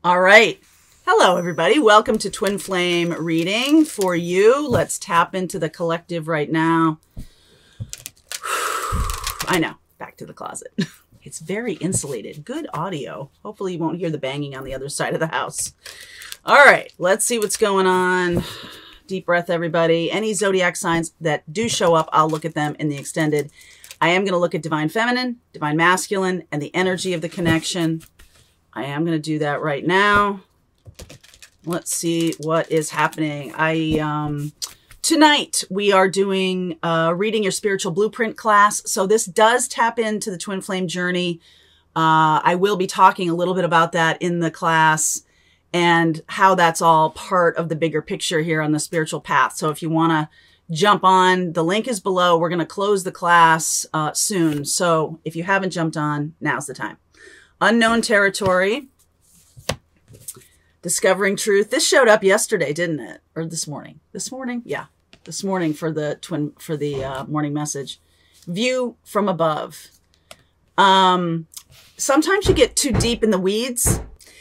All right. Hello, everybody. Welcome to Twin Flame reading for you. Let's tap into the collective right now. I know. Back to the closet. It's very insulated. Good audio. Hopefully you won't hear the banging on the other side of the house. All right. Let's see what's going on. Deep breath, everybody. Any zodiac signs that do show up, I'll look at them in the extended. I am going to look at divine feminine, divine masculine, and the energy of the connection. I am going to do that right now. Let's see what is happening. Tonight we are doing reading your spiritual blueprint class. So this does tap into the twin flame journey. I will be talking a little bit about that in the class and how that's all part of the bigger picture here on the spiritual path. So if you want to jump on, the link is below. We're going to close the class soon. So if you haven't jumped on, now's the time. Unknown territory. Discovering truth. This showed up yesterday, didn't it? Or this morning? This morning? Yeah. This morning for the morning message. View from above. Sometimes you get too deep in the weeds.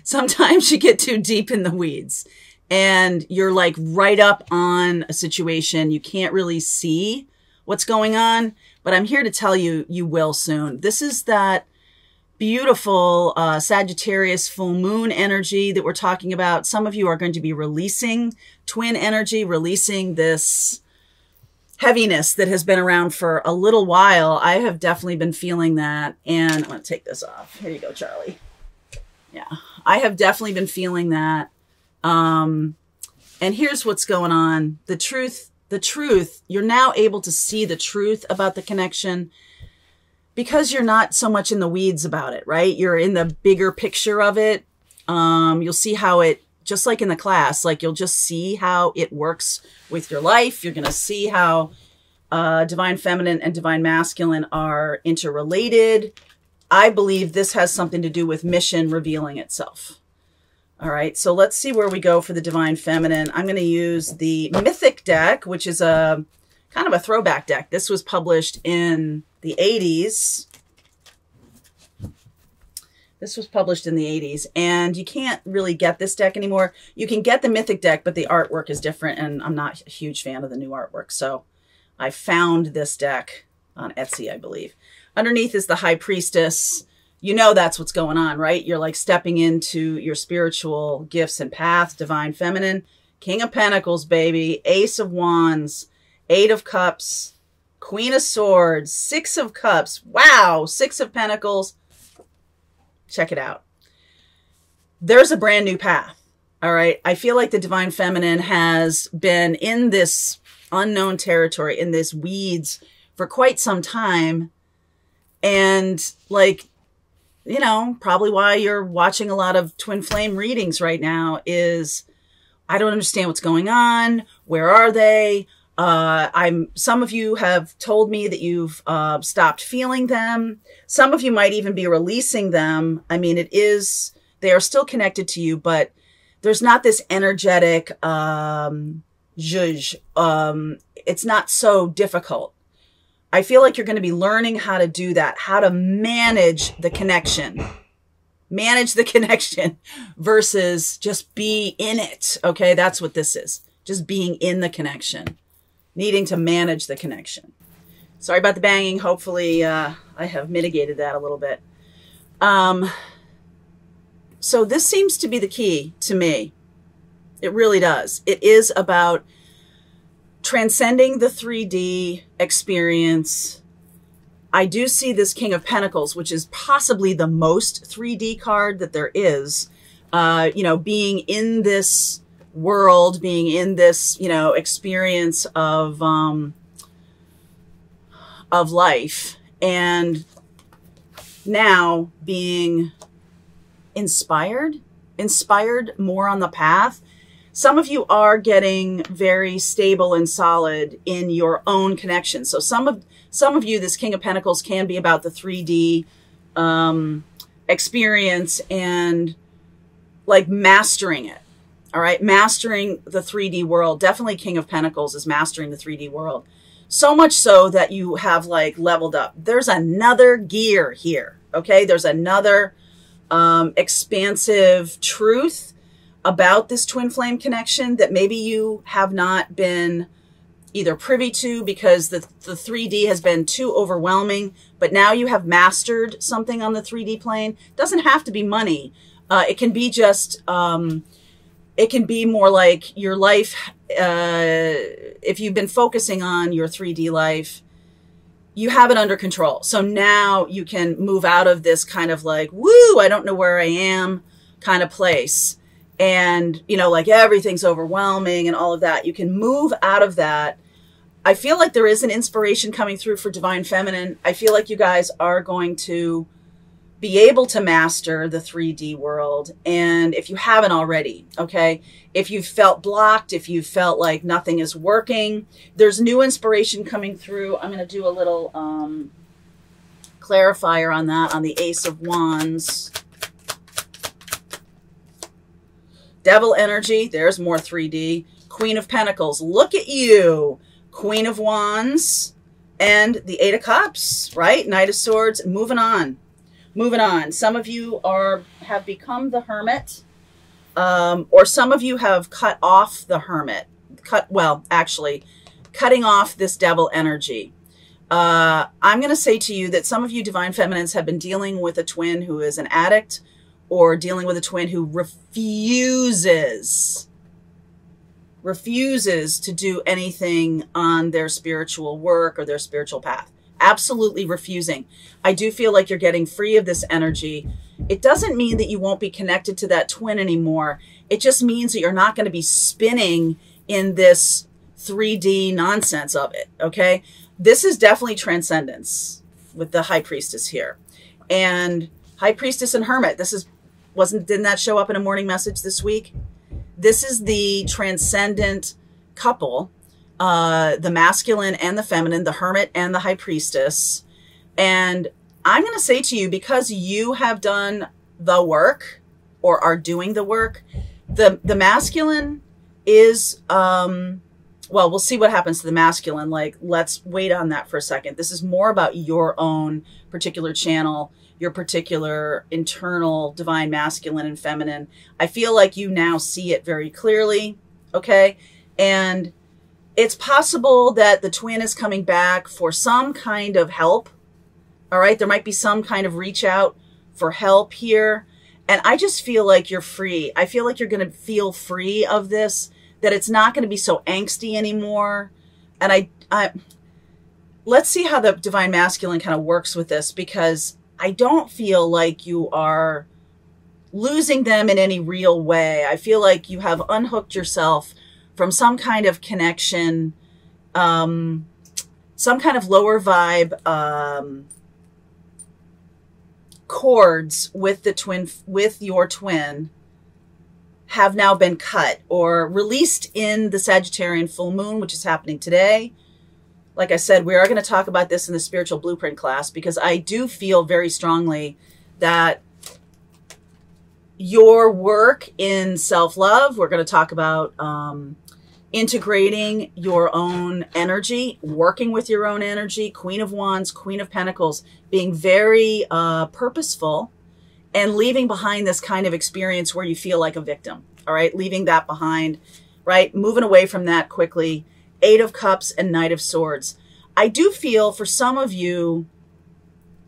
Sometimes you get too deep in the weeds. And you're like right up on a situation. You can't really see what's going on. But I'm here to tell you, you will soon. This is that beautiful Sagittarius full moon energy that we're talking about. Some of you are going to be releasing twin energy, releasing this heaviness that has been around for a little while. I have definitely been feeling that. And I'm going to take this off. Here you go, Charlie. Yeah, I have definitely been feeling that. And here's what's going on. The truth, you're now able to see the truth about the connection because you're not so much in the weeds about it, right? You're in the bigger picture of it. You'll see how it, just like in the class, like you'll just see how it works with your life. You're going to see how divine feminine and divine masculine are interrelated. I believe this has something to do with mission revealing itself. All right, so let's see where we go for the divine feminine. I'm going to use the Mythic deck, which is a kind of a throwback deck. This was published in the 80s. This was published in the 80s, and you can't really get this deck anymore. You can get the Mythic deck, but the artwork is different, and I'm not a huge fan of the new artwork. So I found this deck on Etsy, I believe. Underneath is the High Priestess. You know that's what's going on, right? You're like stepping into your spiritual gifts and path, divine feminine. King of Pentacles, baby. Ace of Wands. 8 of Cups. Queen of Swords, 6 of Cups. Wow, 6 of Pentacles. Check it out. There's a brand new path. All right. I feel like the divine feminine has been in this unknown territory, in this weeds for quite some time. And like, you know, probably why you're watching a lot of twin flame readings right now is I don't understand what's going on. Where are they? Some of you have told me that you've stopped feeling them. Some of you might even be releasing them. I mean, they are still connected to you, but there's not this energetic zhuzh. It's not so difficult. I feel like you're going to be learning how to do that, how to manage the connection. Manage the connection versus just be in it. Okay, that's what this is. Just being in the connection. Needing to manage the connection. Sorry about the banging. Hopefully I have mitigated that a little bit. So this seems to be the key to me. It really does. It is about transcending the 3D experience. I do see this King of Pentacles, which is possibly the most 3D card that there is. You know, being in this world, being in this, you know, experience of life, and now being inspired more on the path. Some of you are getting very stable and solid in your own connection. So some of you, this King of Pentacles can be about the 3D experience and like mastering it. All right. Mastering the 3D world. Definitely King of Pentacles is mastering the 3D world. So much so that you have like leveled up. There's another gear here. Okay. There's another expansive truth about this twin flame connection that maybe you have not been either privy to because the 3D has been too overwhelming, but now you have mastered something on the 3D plane. Doesn't have to be money. It can be just, it can be more like your life. If you've been focusing on your 3D life, you have it under control. So now you can move out of this kind of like, woo, I don't know where I am kind of place. And, you know, like everything's overwhelming and all of that. You can move out of that. I feel like there is an inspiration coming through for Divine Feminine. I feel like you guys are going to be able to master the 3D world. And if you haven't already, okay, if you felt blocked, if you felt like nothing is working, there's new inspiration coming through. I'm going to do a little clarifier on that, on the Ace of Wands. Devil energy, there's more 3D. Queen of Pentacles, look at you. Queen of Wands and the Eight of Cups, right? Knight of Swords, moving on. Moving on. Some of you have become the Hermit, or some of you have cut off the Hermit. Cutting off this devil energy. I'm going to say to you that some of you Divine Feminines have been dealing with a twin who is an addict, or dealing with a twin who refuses to do anything on their spiritual work or their spiritual path. Absolutely refusing. I do feel like you're getting free of this energy. It doesn't mean that you won't be connected to that twin anymore. It just means that you're not going to be spinning in this 3D nonsense of it, okay? This is definitely transcendence with the High Priestess here. And High Priestess and Hermit, didn't that show up in a morning message this week? This is the transcendent couple, the masculine and the feminine, the Hermit and the High Priestess. And I'm going to say to you, because you have done the work or are doing the work, the masculine is, well, we'll see what happens to the masculine. Like, let's wait on that for a second. This is more about your own particular channel, your particular internal divine masculine and feminine. I feel like you now see it very clearly, okay? And it's possible that the twin is coming back for some kind of help, all right? There might be some kind of reach out for help here. And I just feel like you're free. I feel like you're going to feel free of this, that it's not going to be so angsty anymore. And let's see how the divine masculine kind of works with this, because I don't feel like you are losing them in any real way. I feel like you have unhooked yourself from some kind of connection, some kind of lower vibe cords with your twin have now been cut or released in the Sagittarian full moon, which is happening today. Like I said, we are going to talk about this in the spiritual blueprint class, because I do feel very strongly that your work in self-love, we're going to talk about integrating your own energy, working with your own energy, Queen of Wands, Queen of Pentacles, being very purposeful and leaving behind this kind of experience where you feel like a victim, all right? Leaving that behind, right? Moving away from that quickly. Eight of Cups and Knight of Swords. I do feel for some of you,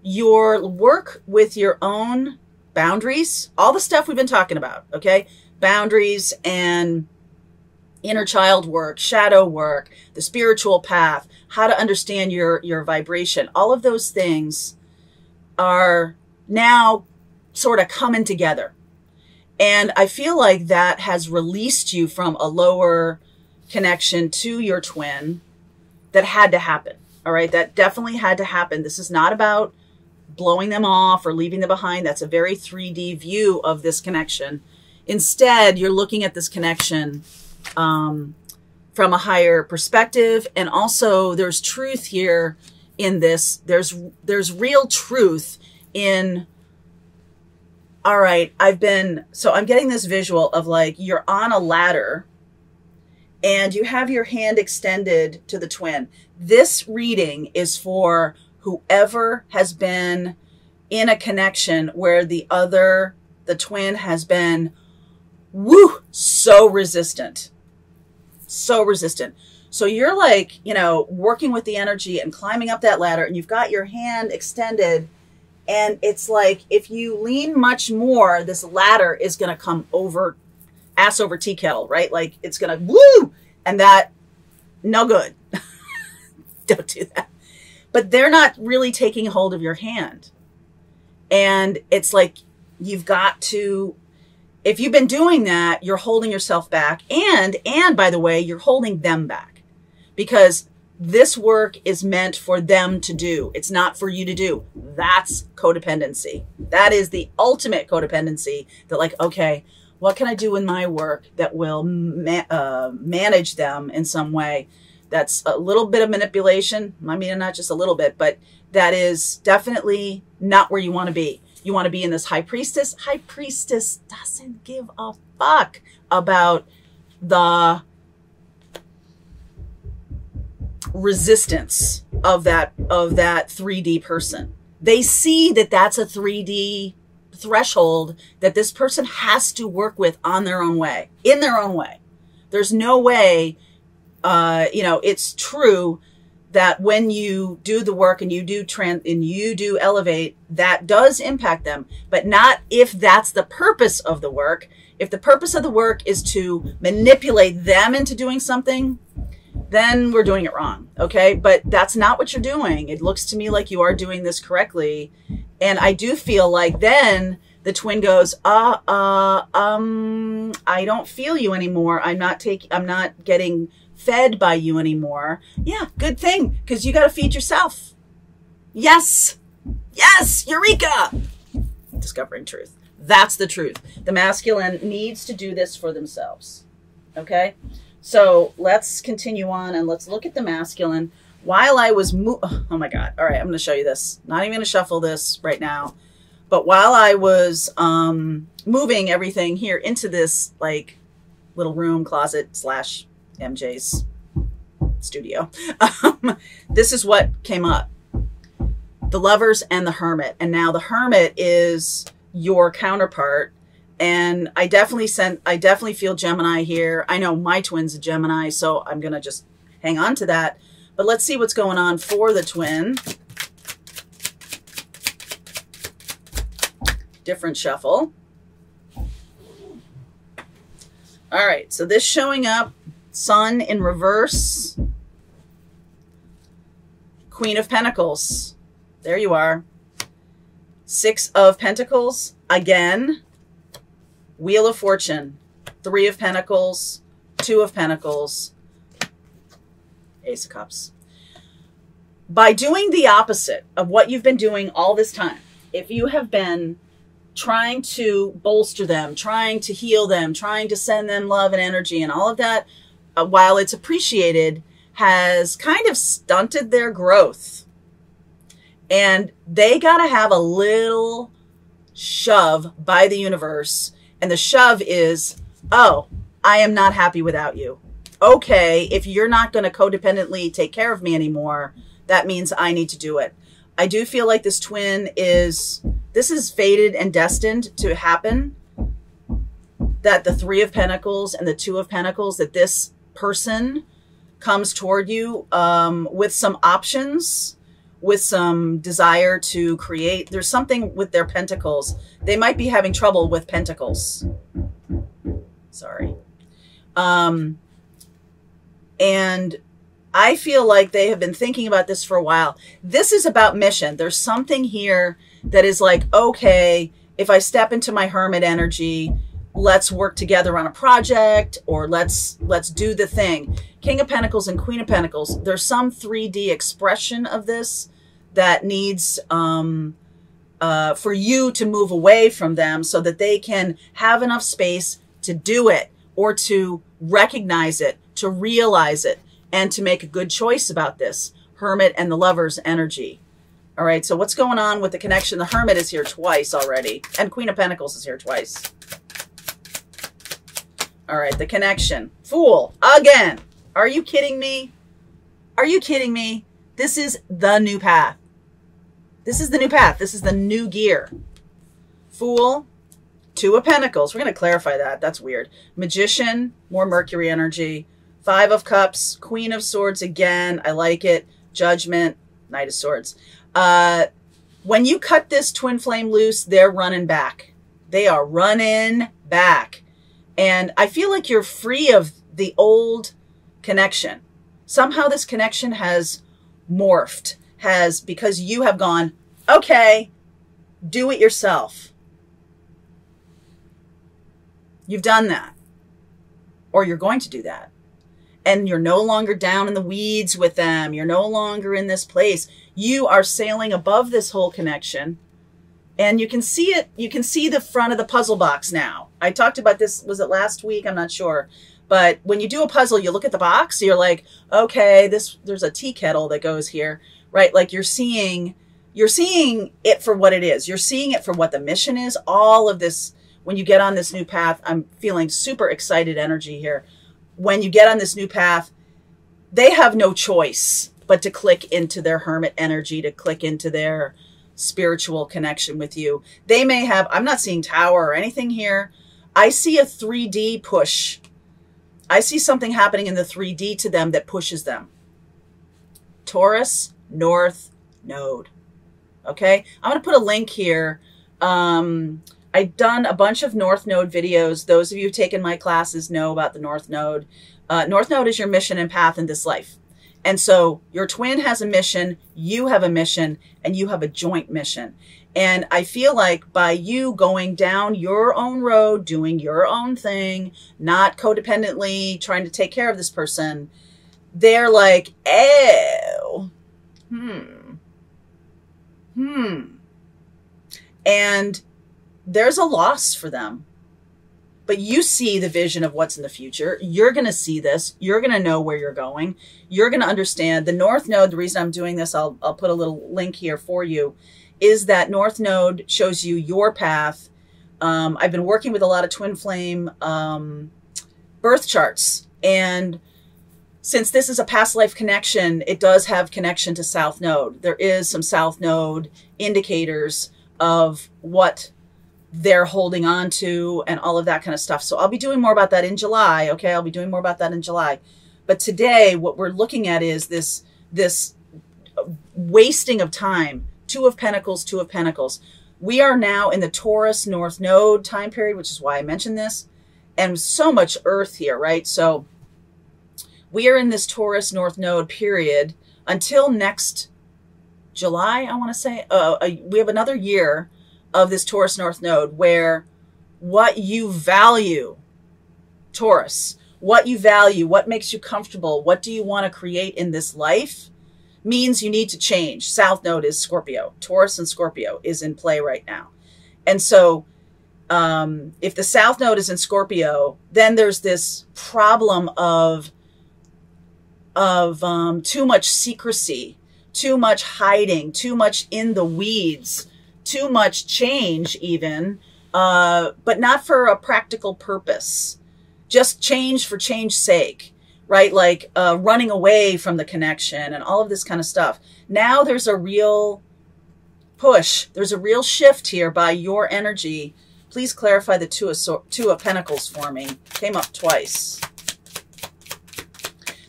your work with your own boundaries, all the stuff we've been talking about, okay? Boundaries and inner child work, shadow work, the spiritual path, how to understand your vibration. All of those things are now sort of coming together. And I feel like that has released you from a lower connection to your twin that had to happen. All right. That definitely had to happen. This is not about blowing them off or leaving them behind. That's a very 3D view of this connection. Instead, you're looking at this connection from a higher perspective. And also there's truth here in this. There's real truth in, all right, I'm getting this visual of like, you're on a ladder and you have your hand extended to the twin. This reading is for whoever has been in a connection where the other the twin has been, woo, so resistant. So resistant. So you're like, you know, working with the energy and climbing up that ladder, and you've got your hand extended, and it's like if you lean much more, this ladder is going to come over, ass over tea kettle, right? Like it's going to, woo, and that, no good. Don't do that. But they're not really taking hold of your hand. And it's like, you've got to, if you've been doing that, you're holding yourself back. And by the way, you're holding them back, because this work is meant for them to do. It's not for you to do. That's codependency. That is the ultimate codependency, that like, okay, what can I do in my work that will manage them in some way? That's a little bit of manipulation. I mean, not just a little bit, but that is definitely not where you want to be. You want to be in this high priestess. High priestess doesn't give a fuck about the resistance of that 3D person. They see that that's a 3D threshold that this person has to work with on their own way, in their own way. There's no way, you know, it's true that when you do the work and you do elevate, that does impact them, but not if that's the purpose of the work. If the purpose of the work is to manipulate them into doing something, then we're doing it wrong. Okay. But that's not what you're doing. It looks to me like you are doing this correctly. And I do feel like then the twin goes, I don't feel you anymore. I'm not getting fed by you anymore. Yeah, good thing, because you got to feed yourself. Yes. Yes. Eureka. Discovering truth. That's the truth. The masculine needs to do this for themselves. Okay. So let's continue on and let's look at the masculine. While I was, oh my God. All right. I'm going to show you this. Not even going to shuffle this right now. But while I was moving everything here into this like little room, closet / MJ's studio, this is what came up. The Lovers and the Hermit. And now the Hermit is your counterpart. And I definitely feel Gemini here. I know my twin's a Gemini, so I'm going to just hang on to that. But let's see what's going on for the twin. Different shuffle. All right, so this showing up, Sun in reverse, Queen of Pentacles. There you are. 6 of Pentacles again. Wheel of Fortune, 3 of Pentacles, 2 of Pentacles, Ace of Cups. By doing the opposite of what you've been doing all this time, if you have been trying to bolster them, trying to heal them, trying to send them love and energy and all of that, while it's appreciated, has kind of stunted their growth. And they got to have a little shove by the universe. And the shove is, oh, I am not happy without you. Okay, if you're not going to codependently take care of me anymore, that means I need to do it. I do feel like this twin this is fated and destined to happen. That the 3 of Pentacles and the 2 of Pentacles, that this person comes toward you with some options, with some desire to create. There's something with their pentacles. They might be having trouble with pentacles. Sorry. And I feel like they have been thinking about this for a while. This is about mission. There's something here that is like, okay, if I step into my Hermit energy, let's work together on a project, or let's do the thing. King of Pentacles and Queen of Pentacles. There's some 3D expression of this that needs for you to move away from them so that they can have enough space to do it, or to recognize it, to realize it, and to make a good choice about this. Hermit and the Lover's energy. All right, so what's going on with the connection? The Hermit is here twice already, and Queen of Pentacles is here twice. All right, the connection. Fool, again. Are you kidding me? Are you kidding me? This is the new path. This is the new path. This is the new gear. Fool, Two of Pentacles. We're going to clarify that. That's weird. Magician, more Mercury energy. Five of Cups, Queen of Swords again. I like it. Judgment, Knight of Swords. When you cut this twin flame loose, they're running back. They are running back. And I feel like you're free of the old connection. Somehow this connection has morphed, because you have gone, okay, do it yourself. You've done that, or you're going to do that. And you're no longer down in the weeds with them. You're no longer in this place. You are sailing above this whole connection, and you can see it. You can see the front of the puzzle box now. I talked about this, was it last week? I'm not sure. But when you do a puzzle, you look at the box, you're like, okay, there's a tea kettle that goes here, right? Like you're seeing it for what it is. You're seeing it for what the mission is. All of this, when you get on this new path, I'm feeling super excited energy here. When you get on this new path, they have no choice but to click into their hermit energy, to click into their spiritual connection with you. They may have, I'm not seeing tower or anything here. I see a 3D push. I see something happening in the 3D to them that pushes them. Taurus, North Node. Okay, I'm going to put a link here. I've done a bunch of North Node videos. Those of you who've taken my classes know about the North Node. North Node is your mission and path in this life. And so your twin has a mission, you have a mission, and you have a joint mission. And I feel like by you going down your own road, doing your own thing, not codependently trying to take care of this person, they're like, oh, And there's a loss for them. But you see the vision of what's in the future. You're going to see this. You're going to know where you're going. You're going to understand. The North Node, the reason I'm doing this, I'll put a little link here for you, is that North Node shows you your path. I've been working with a lot of twin flame birth charts. And since this is a past life connection, it does have connection to South Node. There is some South Node indicators of what they're holding on to and all of that kind of stuff. So I'll be doing more about that in July. Okay, I'll be doing more about that in July. But today, what we're looking at is this wasting of time. Two of Pentacles, Two of Pentacles. We are now in the Taurus North Node time period, which is why I mentioned this. And so much Earth here, right? So we are in this Taurus North Node period until next July, I want to say. We have another year of this Taurus North Node where what you value, Taurus, what you value, what makes you comfortable, what do you want to create in this life, means you need to change. South Node is Scorpio. Taurus and Scorpio is in play right now. And so if the South Node is in Scorpio, then there's this problem of too much secrecy, too much hiding, too much in the weeds, too much change even, but not for a practical purpose. Just change for change's sake, right? Like running away from the connection and all of this kind of stuff. Now there's a real push. There's a real shift here by your energy. Please clarify the Two of Pentacles for me. Came up twice.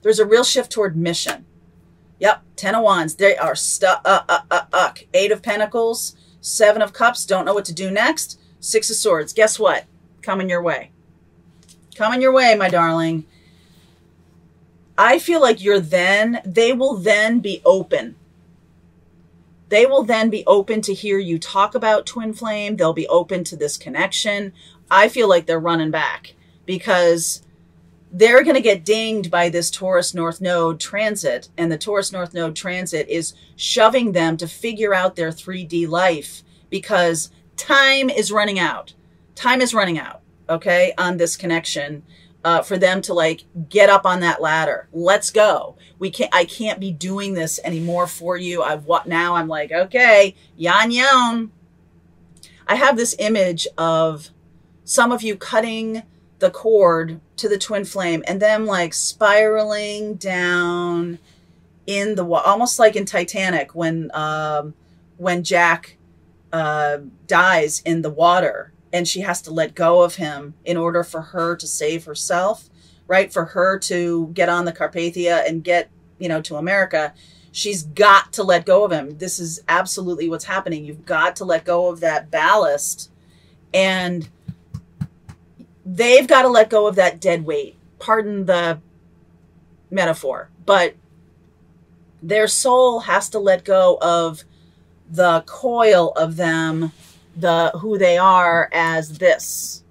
There's a real shift toward mission. Yep, 10 of Wands. They are stuck. 8 of Pentacles, 7 of Cups. Don't know what to do next. 6 of Swords. Guess what? Coming your way. Coming your way, my darling. I feel like they will then be open. They will then be open to hear you talk about twin flame. They'll be open to this connection. I feel like they're running back because they're going to get dinged by this Taurus North Node transit. And the Taurus North Node transit is shoving them to figure out their 3D life because time is running out. Time is running out, okay, on this connection for them to like get up on that ladder. Let's go. I can't be doing this anymore for you. Now I'm like, okay, yan yan. I have this image of some of you cutting the cord to the twin flame and them like spiraling down in the water, almost like in Titanic when Jack dies in the water and she has to let go of him in order for her to save herself, right? For her to get on the Carpathia and get, you know, to America, she's got to let go of him. This is absolutely what's happening. You've got to let go of that ballast, and they've got to let go of that dead weight. Pardon the metaphor, but their soul has to let go of the coil of them, who they are as this.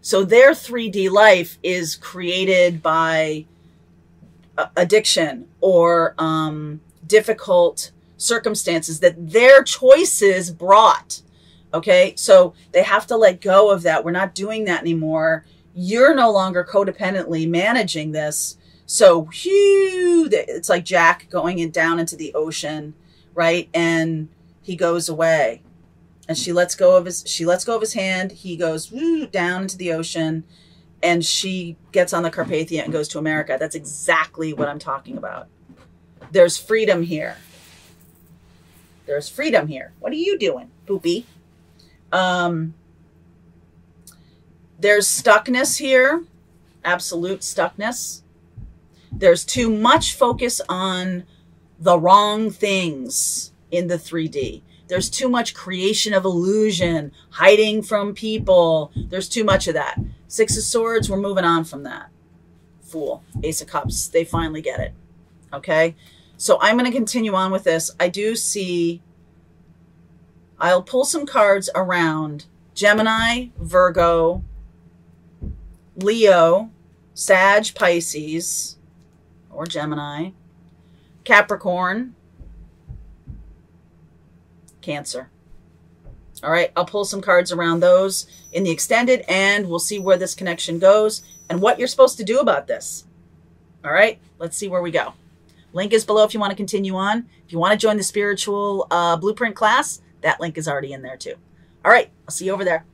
So their 3D life is created by addiction or difficult circumstances that their choices brought. Okay, so they have to let go of that. We're not doing that anymore. You're no longer codependently managing this. So it's like Jack going down into the ocean, right? And he goes away, and she lets go of his hand. He goes down into the ocean, and she gets on the Carpathia and goes to America. That's exactly what I'm talking about. There's freedom here. There's freedom here. What are you doing, Poopy? There's stuckness here. Absolute stuckness. There's too much focus on the wrong things in the 3D. There's too much creation of illusion, hiding from people. There's too much of that. 6 of Swords, we're moving on from that. Fool. Ace of Cups, they finally get it. Okay? So I'm going to continue on with this. I do see, I'll pull some cards around Gemini, Virgo, Leo, Sag, Pisces, or Gemini, Capricorn, Cancer. All right, I'll pull some cards around those in the extended, and we'll see where this connection goes and what you're supposed to do about this. All right, let's see where we go. Link is below if you want to continue on. If you want to join the spiritual blueprint class, that link is already in there too. All right, I'll see you over there.